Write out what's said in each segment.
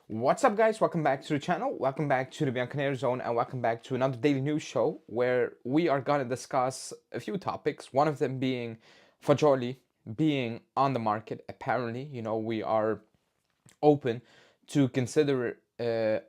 What's up, guys? Welcome back to the channel. Welcome back to the Bianconeri zone, and welcome back to another daily news show where we are going to discuss a few topics. One of them being Fagioli being on the market. Apparently, we are open to consider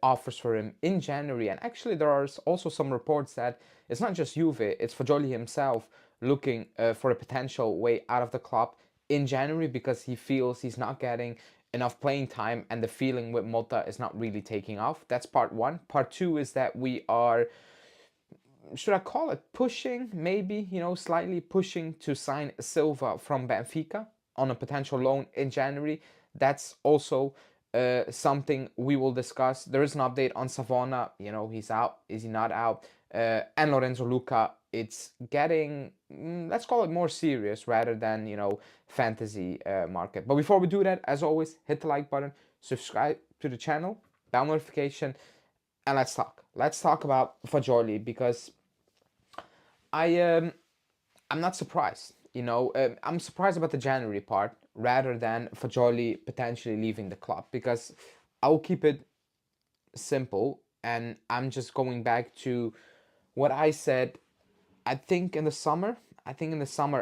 offers for him in January. And actually, there are also some reports that it's not just Juve, it's Fagioli himself looking for a potential way out of the club in January because he feels he's not getting enough playing time and the feeling with Mota is not really taking off. That's part one. Part two is that we are, should I call it pushing, maybe, slightly pushing to sign Silva from Benfica on a potential loan in January. That's also something we will discuss. There is an update on Savona. He's out. Is he not out? And Lorenzo Luca. It's getting, let's call it more serious rather than, fantasy market. But before we do that, as always, hit the like button, subscribe to the channel, bell notification, and let's talk. Let's talk about Fagioli because I'm not surprised. I'm surprised about the January part rather than Fagioli potentially leaving the club because I'll keep it simple and I'm just going back to what I said. I think in the summer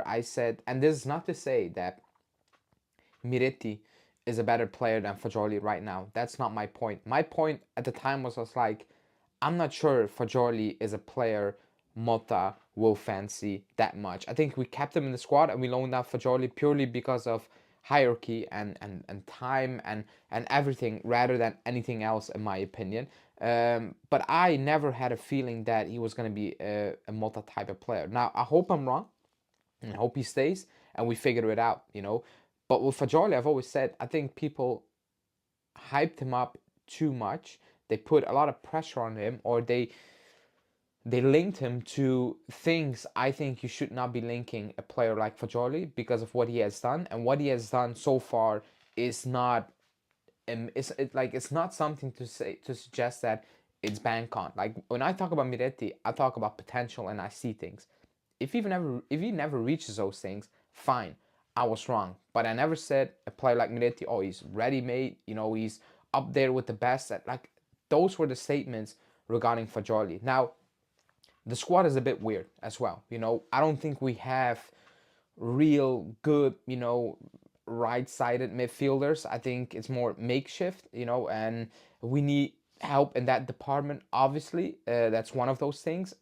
I said, and this is not to say that Miretti is a better player than Fagioli right now. That's not my point. My point at the time was like, I'm not sure Fagioli is a player Mota will fancy that much. I think we kept him in the squad and we loaned out Fagioli purely because of hierarchy and time and everything rather than anything else, in my opinion. But I never had a feeling that he was going to be a Mota type of player. Now, I hope I'm wrong and I hope he stays and we figure it out. But with Fagioli, I've always said, I think people hyped him up too much. They put a lot of pressure on him, or they linked him to things I think you should not be linking a player like Fagioli because of what he has done, and what he has done so far is not it's not something to suggest that it's bank on. Like when I talk about Miretti, I talk about potential and I see things. If he never reaches those things, fine, I was wrong. But I never said a player like Miretti, oh, he's ready made, he's up there with the best. Like those were the statements regarding Fagioli. Now, the squad is a bit weird as well. I don't think we have real good, right-sided midfielders. I think it's more makeshift, and we need help in that department. Obviously, that's one of those things.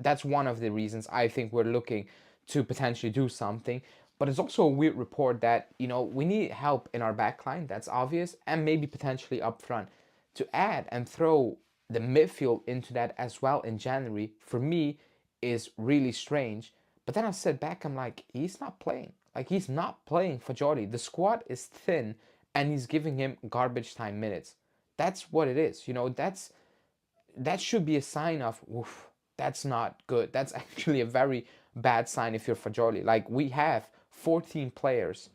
That's one of the reasons I think we're looking to potentially do something. But it's also a weird report that, we need help in our backline. That's obvious. And maybe potentially up front. To add and throw the midfield into that as well in January, for me, is really strange. But then I said back, I'm like, he's not playing. Like, he's not playing Fagioli. The squad is thin, and he's giving him garbage time minutes. That's what it is. That should be a sign of, oof, that's not good. That's actually a very bad sign if you're Fagioli. Like, we have 14 players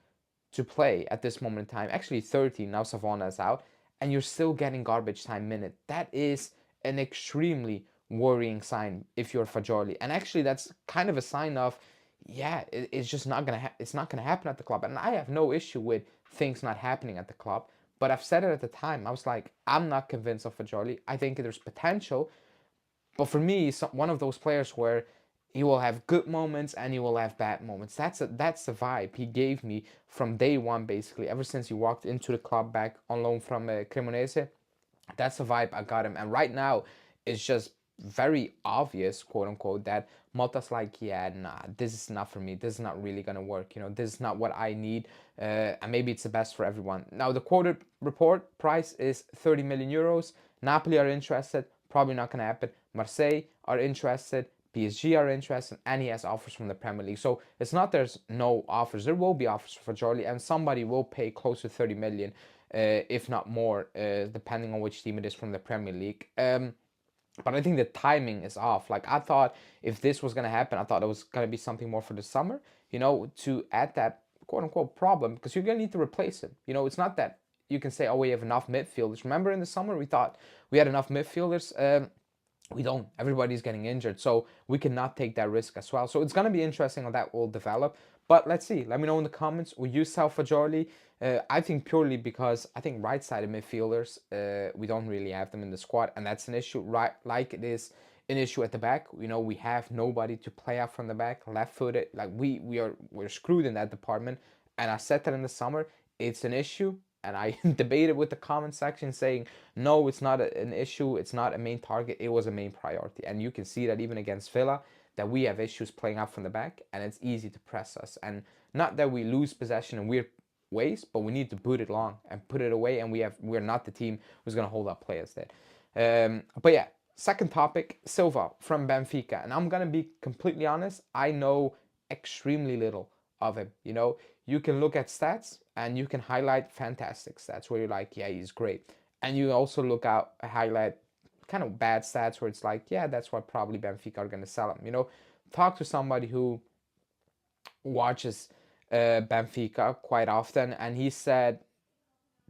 to play at this moment in time. Actually, 13. Now Savona is out. And you're still getting garbage time minute. That is an extremely worrying sign if you're Fagioli. And actually, that's kind of a sign of, yeah, it's just not gonna it's not gonna happen at the club. And I have no issue with things not happening at the club. But I've said it at the time. I was like, I'm not convinced of Fagioli. I think there's potential, but for me, he's one of those players where he will have good moments and he will have bad moments. That's the vibe he gave me from day one, basically. Ever since he walked into the club back on loan from Cremonese, that's the vibe I got him. And right now, it's just very obvious, quote unquote, that Mota's like, yeah, nah, this is not for me. This is not really gonna work. This is not what I need. And maybe it's the best for everyone. Now, the quoted report price is 30 million euros. Napoli are interested. Probably not gonna happen. Marseille are interested. PSG are interested, and he has offers from the Premier League. So it's not there's no offers. There will be offers for Fagioli, and somebody will pay close to 30 million, if not more, depending on which team it is from the Premier League. But I think the timing is off. Like, I thought if this was going to happen, I thought it was going to be something more for the summer, to add that quote-unquote problem, because you're going to need to replace him. It's not that you can say, oh, we have enough midfielders. Remember in the summer we thought we had enough midfielders? We don't. Everybody's getting injured, so we cannot take that risk as well. So it's going to be interesting how that will develop. But let's see. Let me know in the comments. Will you sell Fagioli? I think purely because I think right-sided midfielders, we don't really have them in the squad, and that's an issue. Right, like it is an issue at the back. You know, we have nobody to play out from the back, left-footed. Like we're screwed in that department. And I said that in the summer. It's an issue, and I debated with the comment section saying no, it's not an issue. It's not a main target. It was a main priority, and you can see that even against Villa, that we have issues playing out from the back, and it's easy to press us. And not that we lose possession in weird ways, but we need to boot it long and put it away. And we're not the team who's gonna hold up players there. But yeah, second topic, Silva from Benfica, and I'm gonna be completely honest. I know extremely little of him. You know, you can look at stats and you can highlight fantastic stats where you're like, yeah, he's great, and you also look out highlight kind of bad stats where it's like, yeah, that's why probably Benfica are going to sell him. You know, talk to somebody who watches Benfica quite often, and he said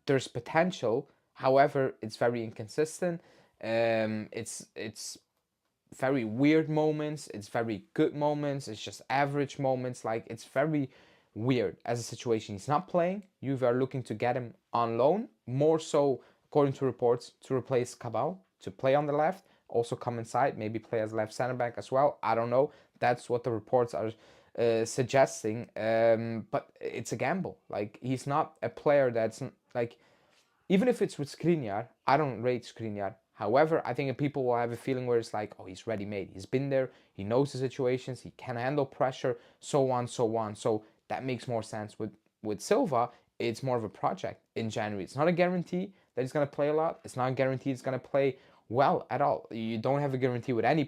there's potential. However, it's very inconsistent. It's very weird moments. It's very good moments. It's just average moments. Like it's very weird as a situation. He's not playing. You are looking to get him on loan, more so according to reports to replace Cabal, to play on the left, also come inside, maybe play as left center back as well. I don't know. That's what the reports are suggesting. But it's a gamble. Like he's not a player that's like, even if it's with Skriniar, I don't rate Skriniar. However, I think people will have a feeling where it's like, oh, he's ready made. He's been there. He knows the situations. He can handle pressure, so on, so on. So that makes more sense. With Silva, it's more of a project in January. It's not a guarantee that he's going to play a lot. It's not a guarantee he's going to play well at all. You don't have a guarantee with any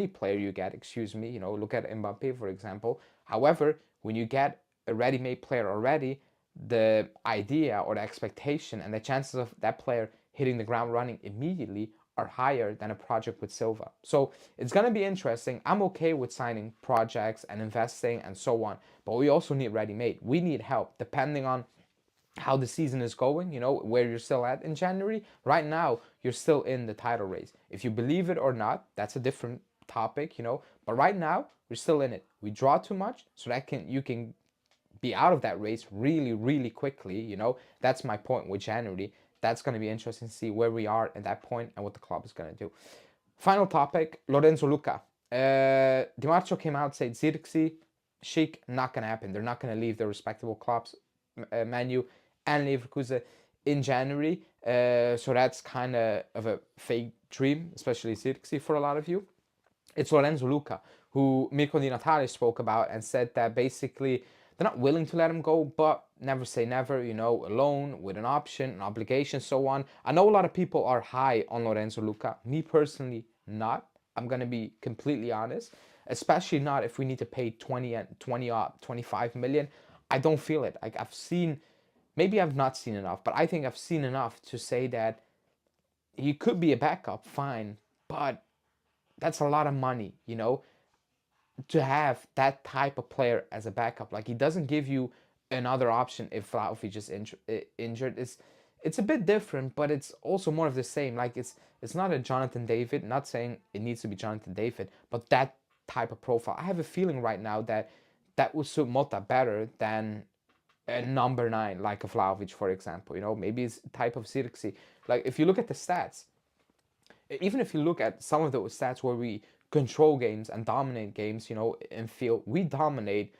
player you get. Excuse me. You know, look at Mbappe, for example. However, when you get a ready-made player already, the idea or the expectation and the chances of that player hitting the ground running immediately are higher than a project with Silva. So it's going to be interesting. I'm okay with signing projects and investing and so on, but we also need ready-made. We need help depending on how the season is going, you know, where you're still at in January. Right now, you're still in the title race. If you believe it or not, that's a different topic, you know, but right now, we're still in it. We draw too much, so that you can be out of that race really, really quickly. You know, that's my point with January. That's going to be interesting to see where we are at that point and what the club is going to do. Final topic, Lorenzo Luca. Di Marcio came out, said Zirkzee, Sheik, not going to happen. They're not going to leave their respectable clubs, Man U and Leverkusen, in January. So that's kind of a fake dream, especially Zirkzee for a lot of you. It's Lorenzo Luca, who Mirko Di Natale spoke about and said that basically they're not willing to let him go, but never say never, you know, a loan with an option, an obligation, so on. I know a lot of people are high on Lorenzo Luca. Me personally, not. I'm going to be completely honest, especially not if we need to pay 25 million. I don't feel it. Like I've seen, maybe I've not seen enough, but I think I've seen enough to say that he could be a backup, fine, but that's a lot of money, you know, to have that type of player as a backup. Like he doesn't give you another option if Vlahovic is injured. It's a bit different, but it's also more of the same. Like it's not a Jonathan David. Not saying it needs to be Jonathan David, but that type of profile. I have a feeling right now that that would suit Mota better than a number 9, like a Vlahovic, for example. You know, maybe it's type of Zirkzee. Like if you look at the stats, even if you look at some of those stats where we control games and dominate games, you know, in field, we dominate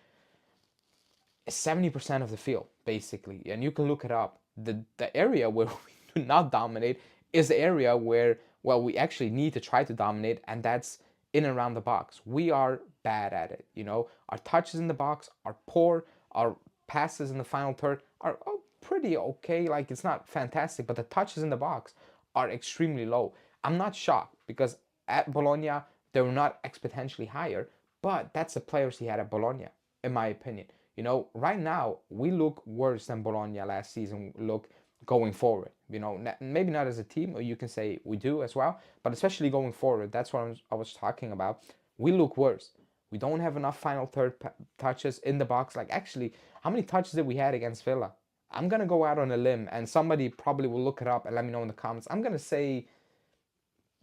70% of the field, basically. And you can look it up. The area where we do not dominate is the area where, well, we actually need to try to dominate, and that's in and around the box. We are bad at it, you know. Our touches in the box are poor. Our passes in the final third are pretty okay. Like, it's not fantastic, but the touches in the box are extremely low. I'm not shocked because at Bologna, they were not exponentially higher, but that's the players he had at Bologna, in my opinion. You know, right now, we look worse than Bologna last season look going forward. You know, maybe not as a team, or you can say we do as well, but especially going forward, that's what I was talking about. We look worse. We don't have enough final third touches in the box. Like, actually, how many touches did we had against Villa? I'm going to go out on a limb, and somebody probably will look it up and let me know in the comments. I'm going to say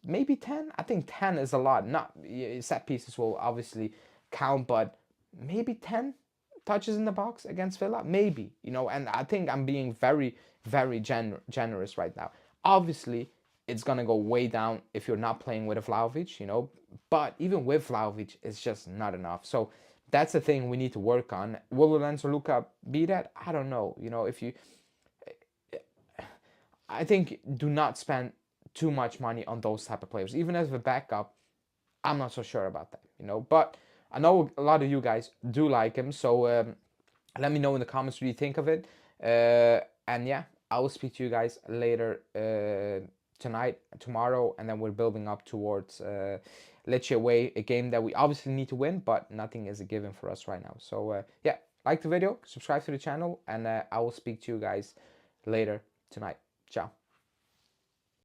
maybe 10. I think 10 is a lot. Not set pieces will obviously count, but maybe 10 touches in the box against Villa, maybe, you know. And I think I'm being very, very generous right now. Obviously, it's gonna go way down if you're not playing with a Vlahovic, you know. But even with Vlahovic, it's just not enough. So that's the thing we need to work on. Will Lorenzo Luca be that? I don't know. You know, if you, I think, do not spend too much money on those type of players. Even as a backup, I'm not so sure about that, you know. But I know a lot of you guys do like him, so let me know in the comments what you think of it. And yeah, I will speak to you guys later tonight, tomorrow, and then we're building up towards Lecce away, a game that we obviously need to win, but nothing is a given for us right now. So yeah, like the video, subscribe to the channel, and I will speak to you guys later tonight. Ciao.